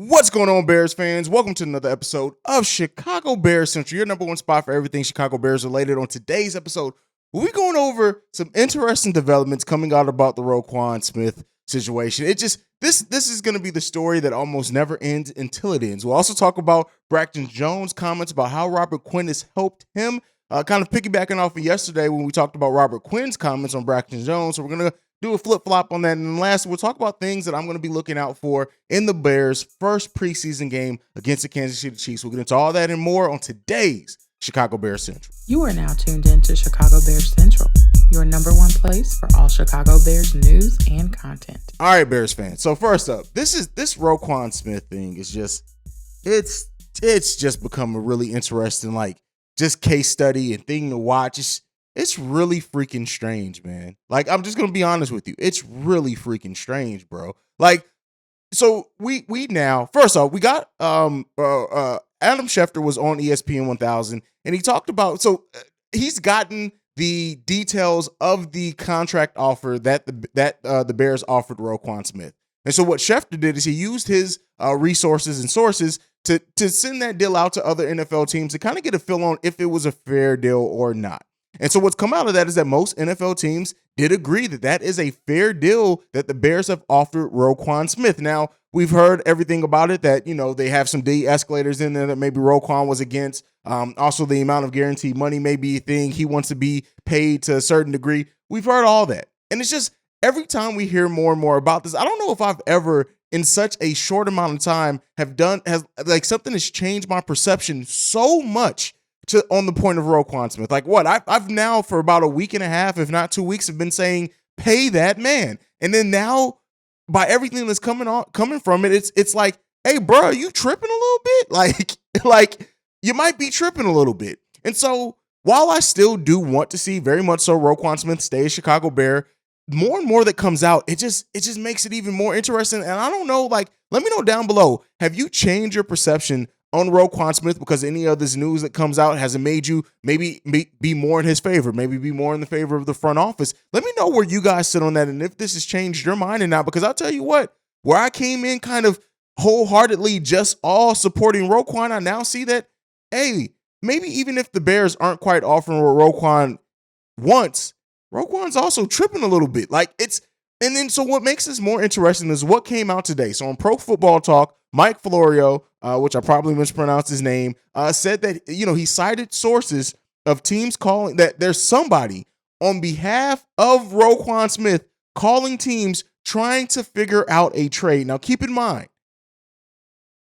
What's going on, Bears fans? Welcome to another episode of Chicago Bears Central, your number one spot for everything Chicago Bears related. On today's episode, we're going over some interesting developments coming out about the Roquan Smith situation. This is going to be the story that almost never ends until it ends. We'll also talk about Braxton Jones' comments about how Rober Quin has helped him, kind of piggybacking off of yesterday when we talked about Rober Quin's comments on Braxton Jones. So we're going to do a flip-flop on that. And then last, we'll talk about things that I'm going to be looking out for in the Bears' first preseason game against the Kansas City Chiefs. We'll get into all that and more on today's Chicago Bears Central. You are now tuned in to Chicago Bears Central, your number one place for all Chicago Bears news and content. All right, Bears fans. So first up, this Roquan Smith thing is it's just become a really interesting, just case study and thing to watch. It's really freaking strange, man. I'm just gonna be honest with you. It's really freaking strange, bro. So we now, first off, we got Adam Schefter was on ESPN 1000, and he talked about, he's gotten the details of the contract offer that the Bears offered Roquan Smith. And so what Schefter did is he used his resources and sources to send that deal out to other NFL teams to kind of get a feel on if it was a fair deal or not. And so what's come out of that is that most NFL teams did agree that is a fair deal that the Bears have offered Roquan Smith. Now, we've heard everything about it, that, they have some de-escalators in there that maybe Roquan was against. Also, the amount of guaranteed money may be a thing. He wants to be paid to a certain degree. We've heard all that. And it's just every time we hear more and more about this, I don't know if I've ever in such a short amount of time something has changed my perception so much on the point of Roquan Smith. I've now for about a week and a half, if not 2 weeks, have been saying, pay that man. And then now, by everything that's coming from it, it's like, hey, bro, are you tripping a little bit? You might be tripping a little bit. And so while I still do want to see very much so Roquan Smith stay a Chicago Bear, more and more that comes out, it just makes it even more interesting. And I don't know, let me know down below, have you changed your perception on Roquan Smith because any of this news that comes out hasn't made you maybe be more in his favor, maybe be more in the favor of the front office? Let me know where you guys sit on that and if this has changed your mind or not, because I'll tell you what, where I came in kind of wholeheartedly just all supporting Roquan, I now see that, hey, maybe even if the Bears aren't quite offering what Roquan wants, Roquan's also tripping a little bit. So what makes this more interesting is what came out today. So on Pro Football Talk, Mike Florio, which I probably mispronounced his name, said that, he cited sources of teams calling that there's somebody on behalf of Roquan Smith calling teams trying to figure out a trade. Now, keep in mind,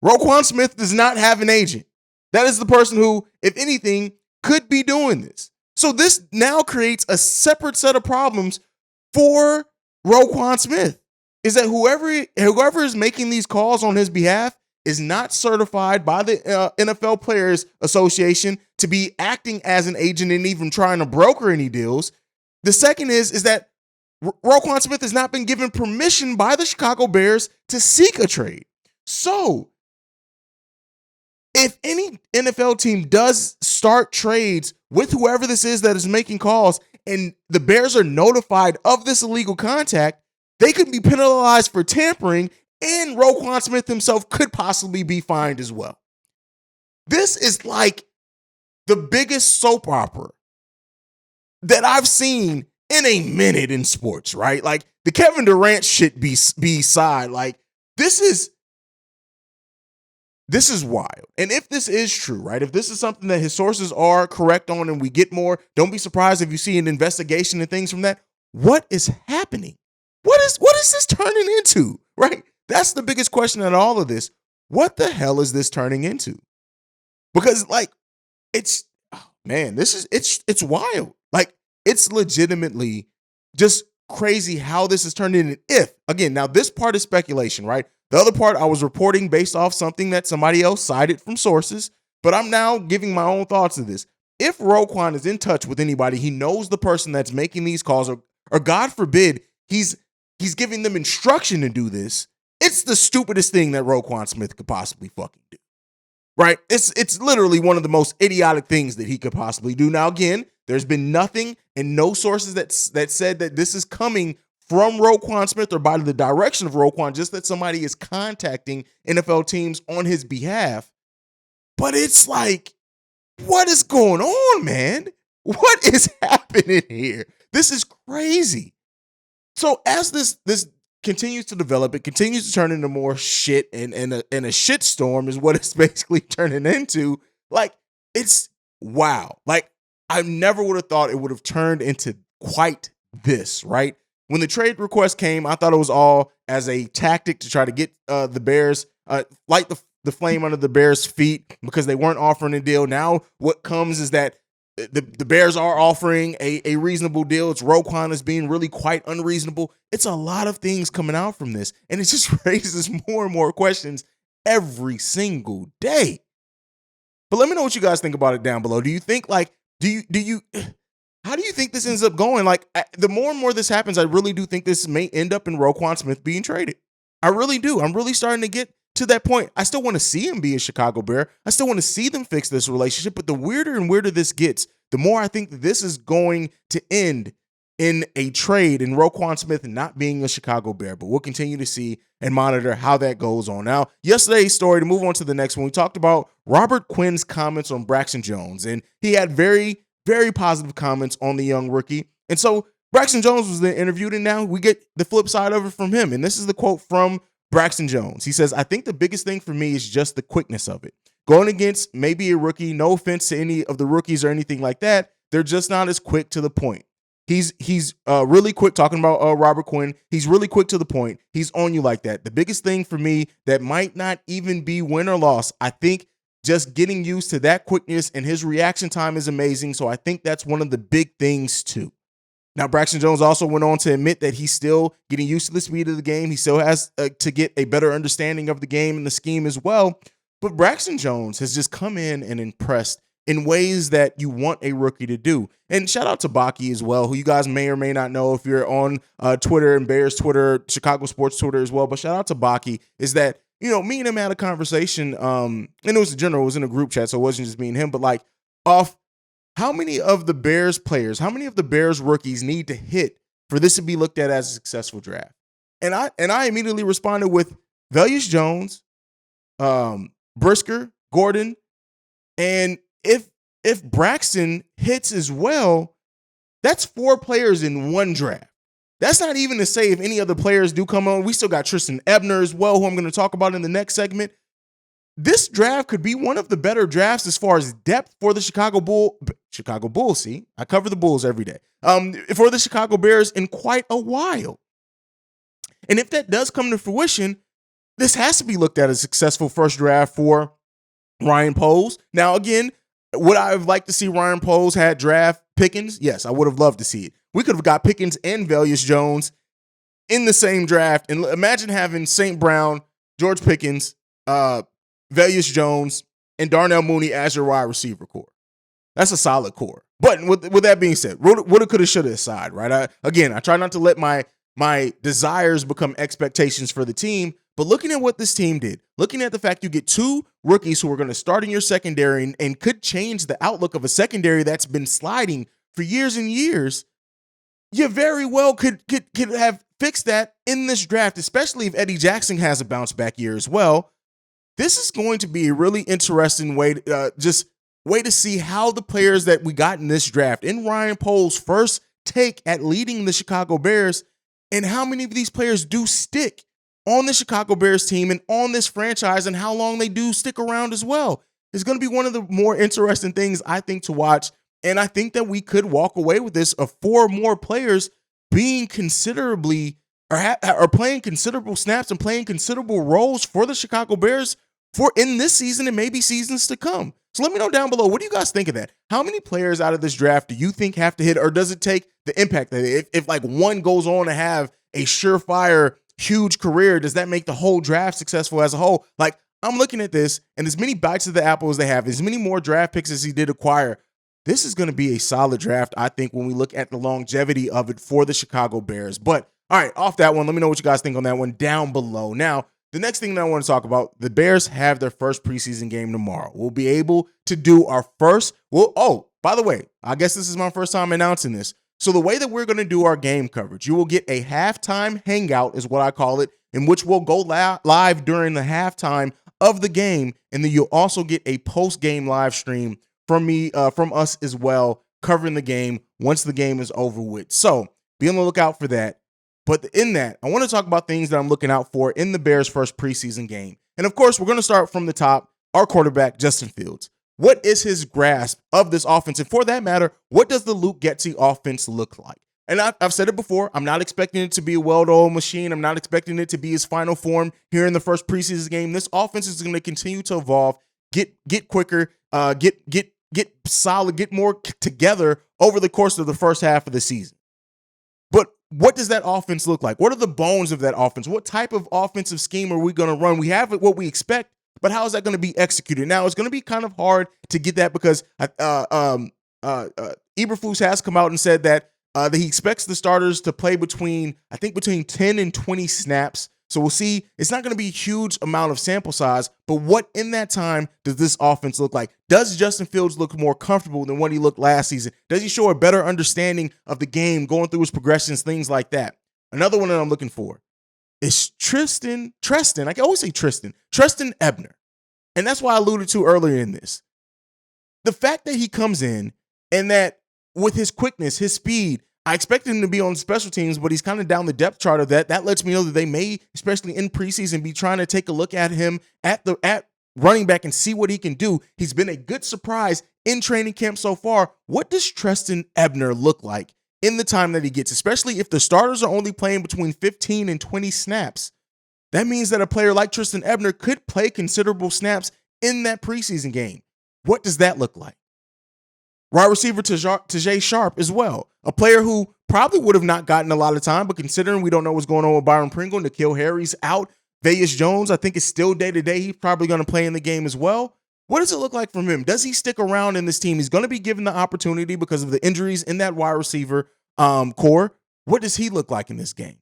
Roquan Smith does not have an agent. That is the person who, if anything, could be doing this. So this now creates a separate set of problems for Roquan Smith, is that whoever is making these calls on his behalf is not certified by the NFL Players Association to be acting as an agent and even trying to broker any deals. The second is that Roquan Smith has not been given permission by the Chicago Bears to seek a trade. So if any NFL team does start trades with whoever this is that is making calls and the Bears are notified of this illegal contact, they could be penalized for tampering, and Roquan Smith himself could possibly be fined as well. This is like the biggest soap opera that I've seen in a minute in sports, right? The Kevin Durant shit beside, this is wild. And if this is true, right? If this is something that his sources are correct on and we get more, don't be surprised if you see an investigation and things from that. What is happening? What is this turning into, right? That's the biggest question in all of this. What the hell is this turning into? Because it's wild. It's legitimately just crazy how this is turned into. Now this part is speculation, right? The other part I was reporting based off something that somebody else cited from sources, but I'm now giving my own thoughts to this. If Roquan is in touch with anybody, he knows the person that's making these calls, or God forbid, he's giving them instruction to do this, it's the stupidest thing that Roquan Smith could possibly fucking do, right? It's literally one of the most idiotic things that he could possibly do. Now, again, there's been nothing and no sources that said that this is coming from Roquan Smith or by the direction of Roquan, just that somebody is contacting NFL teams on his behalf. But it's like, what is going on, man? What is happening here? This is crazy. So as this continues to develop, it continues to turn into more shit, and a shit storm is what it's basically turning into. Like, it's wow. Like, I never would have thought it would have turned into quite this, right? When the trade request came, I thought it was all as a tactic to try to get the Bears, light the flame under the Bears' feet because they weren't offering a deal. Now what comes is that the Bears are offering a reasonable deal. It's Roquan is being really quite unreasonable. It's a lot of things coming out from this, and it just raises more and more questions every single day. But let me know what you guys think about it down below. Do you think, like, how do you think this ends up going? Like, the more and more this happens, I really do think this may end up in Roquan Smith being traded. I really do. I'm really starting to get to that point. I still want to see him be a Chicago Bear. I still want to see them fix this relationship. But the weirder and weirder this gets, the more I think that this is going to end in a trade and Roquan Smith not being a Chicago Bear. But we'll continue to see and monitor how that goes on. Now, yesterday's story, to move on to the next one, we talked about Rober Quin's comments on Braxton Jones. And he had very, very positive comments on the young rookie. And so Braxton Jones was then interviewed, and now we get the flip side of it from him. And this is the quote from Braxton Jones. He says, "I think the biggest thing for me is just the quickness of it. Going against maybe a rookie, no offense to any of the rookies or anything like that, they're just not as quick to the point. He's really quick," talking about Rober Quin. "He's really quick to the point. He's on you like that. The biggest thing for me that might not even be win or loss, I think just getting used to that quickness, and his reaction time is amazing. So I think that's one of the big things too." Now, Braxton Jones also went on to admit that he's still getting used to the speed of the game. He still has to get a better understanding of the game and the scheme as well. But Braxton Jones has just come in and impressed in ways that you want a rookie to do. And shout out to Baki as well, who you guys may or may not know if you're on Twitter and Bears Twitter, Chicago Sports Twitter as well. But shout out to Baki is that, you know, me and him had a conversation, and it was general, it was in a group chat, so it wasn't just me and him, but like off how many of the Bears players, how many of the Bears rookies need to hit for this to be looked at as a successful draft? And I immediately responded with Velus Jones, Brisker, Gordon, and if Braxton hits as well, that's 4 players in one draft. That's not even to say if any other players do come on. We still got Tristan Ebner as well, who I'm going to talk about in the next segment. This draft could be one of the better drafts as far as depth for the Chicago Bulls. See, I cover the Bulls every day. For the Chicago Bears in quite a while. And if that does come to fruition, this has to be looked at as a successful first draft for Ryan Poles. Now, again, would I have liked to see Ryan Poles had draft Pickens? Yes, I would have loved to see it. We could have got Pickens and Velus Jones in the same draft. And imagine having St. Brown, George Pickens, Velus Jones, and Darnell Mooney as your wide receiver core. That's a solid core. But with that being said, woulda, coulda, shoulda aside, right? I try not to let my desires become expectations for the team. But looking at what this team did, looking at the fact you get 2 rookies who are going to start in your secondary and could change the outlook of a secondary that's been sliding for years and years, you very well could have fixed that in this draft, especially if Eddie Jackson has a bounce back year as well. This is going to be a really interesting way to see how the players that we got in this draft, in Ryan Poles' first take at leading the Chicago Bears, and how many of these players do stick on the Chicago Bears team and on this franchise, and how long they do stick around as well. It's going to be one of the more interesting things, I think, to watch. And I think that we could walk away with this of 4 more players being considerably or playing considerable snaps and playing considerable roles for the Chicago Bears for in this season and maybe seasons to come. So let me know down below, what do you guys think of that? How many players out of this draft do you think have to hit, or does it take the impact that if like one goes on to have a surefire huge career, does that make the whole draft successful as a whole? Like, I'm looking at this, and as many bites of the apple as they have, as many more draft picks as he did acquire, this is going to be a solid draft, I think, when we look at the longevity of it for the Chicago Bears. But all right, off that one, let me know what you guys think on that one down below. Now, the next thing that I want to talk about, the Bears have their first preseason game tomorrow. We'll be able to do our first, by the way, I guess this is my first time announcing this. So the way that we're going to do our game coverage, you will get a halftime hangout is what I call it, in which we'll go live during the halftime of the game. And then you'll also get a post-game live stream from me, from us as well, covering the game once the game is over with. So be on the lookout for that. But in that, I want to talk about things that I'm looking out for in the Bears' first preseason game. And of course, we're going to start from the top. Our quarterback, Justin Fields. What is his grasp of this offense? And for that matter, what does the Luke Getsy offense look like? And I've said it before, I'm not expecting it to be a well-oiled machine. I'm not expecting it to be his final form here in the first preseason game. This offense is going to continue to evolve, get quicker, get solid, get more together over the course of the first half of the season. But what does that offense look like? What are the bones of that offense? What type of offensive scheme are we going to run? We have what we expect, but how is that going to be executed? Now, it's going to be kind of hard to get that because Eberflus has come out and said that he expects the starters to play between 10 and 20 snaps. So we'll see. It's not going to be a huge amount of sample size, but what in that time does this offense look like? Does Justin Fields look more comfortable than what he looked last season? Does he show a better understanding of the game, going through his progressions, things like that? Another one that I'm looking for is Trestan, I can always say Trestan Ebner. And that's why I alluded to earlier in this. The fact that he comes in and that with his quickness, his speed, I expect him to be on special teams, but he's kind of down the depth chart of that. That lets me know that they may, especially in preseason, be trying to take a look at him at running back and see what he can do. He's been a good surprise in training camp so far. What does Trestan Ebner look like in the time that he gets, especially if the starters are only playing between 15 and 20 snaps? That means that a player like Trestan Ebner could play considerable snaps in that preseason game. What does that look like? Wide receiver Tajae Sharp as well, a player who probably would have not gotten a lot of time, but considering we don't know what's going on with Byron Pringle, N'Keal Harry's out, Haize Jones, I think is still day-to-day. He's probably going to play in the game as well. What does it look like from him? Does he stick around in this team? He's going to be given the opportunity because of the injuries in that wide receiver core. What does he look like in this game?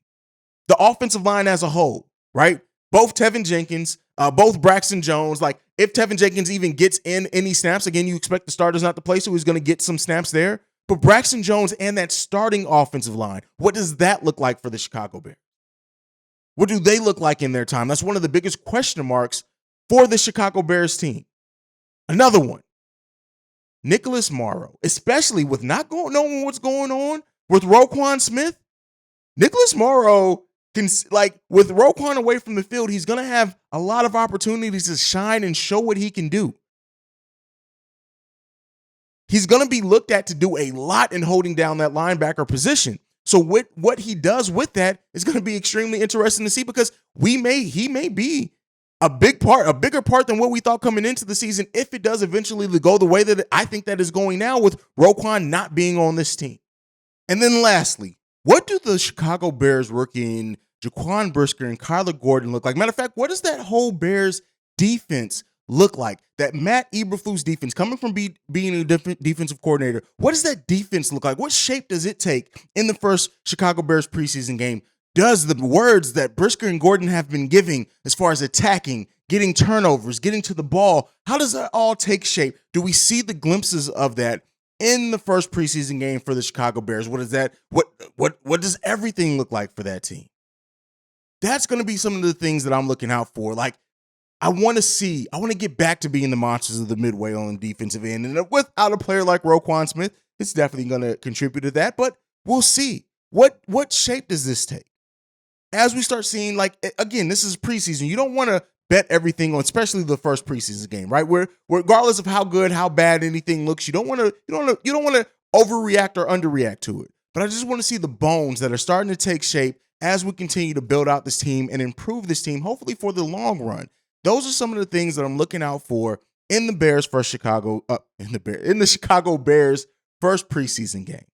The offensive line as a whole, right? Both Tevin Jenkins, both Braxton Jones. Like, if Tevin Jenkins even gets in any snaps, again, you expect the starters not to play, so he's going to get some snaps there. But Braxton Jones and that starting offensive line, what does that look like for the Chicago Bears? What do they look like in their time? That's one of the biggest question marks for the Chicago Bears team. Another one, Nicholas Morrow, especially with not knowing what's going on with Roquan Smith. Nicholas Morrow with Roquan away from the field, he's going to have a lot of opportunities to shine and show what he can do. He's going to be looked at to do a lot in holding down that linebacker position. So what he does with that is going to be extremely interesting to see, because he may be a bigger part than what we thought coming into the season, if it does eventually go the way that I think that is going now, with Roquan not being on this team. And then lastly, what do the Chicago Bears rookie Jaquan Brisker and Kyler Gordon look like? Matter of fact, what does that whole Bears defense look like? That Matt Eberflus defense, coming from being a different defensive coordinator, what does that defense look like? What shape does it take in the first Chicago Bears preseason game? Does the words that Brisker and Gordon have been giving as far as attacking, getting turnovers, getting to the ball, how does that all take shape? Do we see the glimpses of that in the first preseason game for the Chicago Bears? What is that? What does everything look like for that team? That's going to be some of the things that I'm looking out for. Like, I want to get back to being the monsters of the midway on the defensive end. And without a player like Roquan Smith, it's definitely going to contribute to that. But we'll see. What shape does this take? As we start seeing, like, again, this is preseason. You don't want to bet everything on, especially the first preseason game, right? Where regardless of how good, how bad anything looks, you don't want to overreact or underreact to it. But I just want to see the bones that are starting to take shape as we continue to build out this team and improve this team, hopefully for the long run. Those are some of the things that I'm looking out for in the Chicago Bears first preseason game.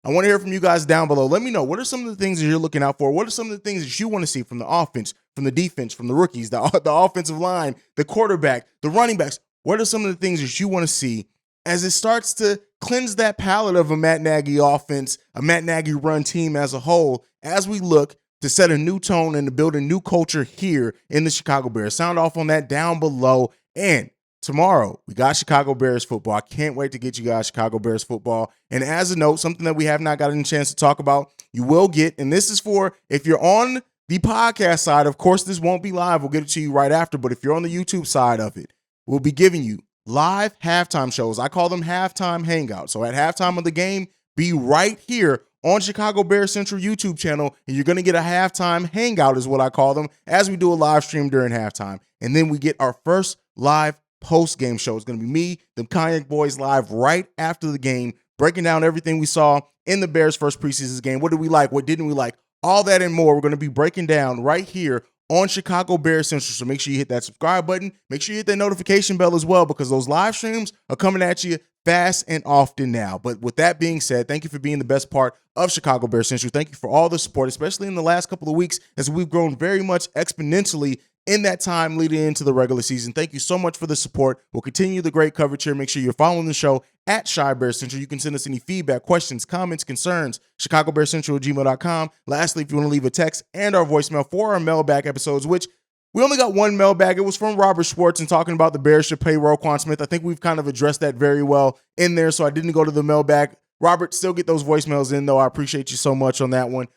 I want to hear from you guys down below. Let me know, what are some of the things that you're looking out for? What are some of the things that you want to see from the offense, from the defense, from the rookies, the offensive line, the quarterback, the running backs? What are some of the things that you want to see as it starts to cleanse that palate of a Matt Nagy offense, a Matt Nagy run team as a whole, as we look to set a new tone and to build a new culture here in the Chicago Bears? Sound off on that down below. And tomorrow, we got Chicago Bears football. I can't wait to get you guys Chicago Bears football. And as a note, something that we have not gotten a chance to talk about, you will get, and this is for if you're on the podcast side, of course, this won't be live. We'll get it to you right after. But if you're on the YouTube side of it, we'll be giving you live halftime shows. I call them halftime hangouts. So at halftime of the game, be right here on Chicago Bears Central YouTube channel, and you're going to get a halftime hangout is what I call them, as we do a live stream during halftime. And then we get our first live post-game show. It's going to be me, the Kayak Boys, live right after the game, breaking down everything we saw in the Bears' first preseason game. What did we like? What didn't we like? All that and more we're going to be breaking down right here on Chicago Bears Central. So make sure you hit that subscribe button. Make sure you hit that notification bell as well, because those live streams are coming at you fast and often now. But with that being said, thank you for being the best part of Chicago Bears Central. Thank you for all the support, especially in the last couple of weeks, as we've grown very much exponentially in that time leading into the regular season. Thank you so much for the support. We'll continue the great coverage here. Make sure you're following the show at Chi Bears Central. You can send us any feedback, questions, comments, concerns, chicagobearcentral@gmail.com. Lastly, if you want to leave a text and our voicemail for our mailbag episodes, which we only got one mailbag. It was from Robert Schwartz and talking about the Bears should pay Roquan Smith. I think we've kind of addressed that very well in there, so I didn't go to the mailbag. Robert, still get those voicemails in, though. I appreciate you so much on that one.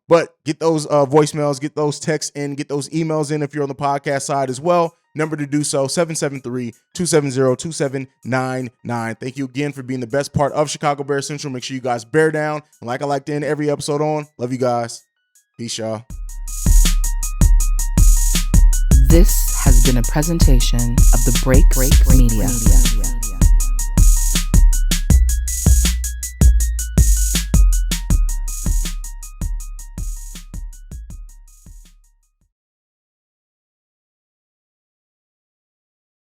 But get those voicemails, get those texts in, get those emails in if you're on the podcast side as well. Number to do so, 773-270-2799. Thank you again for being the best part of Chicago Bears Central. Make sure you guys bear down. And like I like to end every episode on, love you guys. Peace, y'all. This has been a presentation of the Break Media.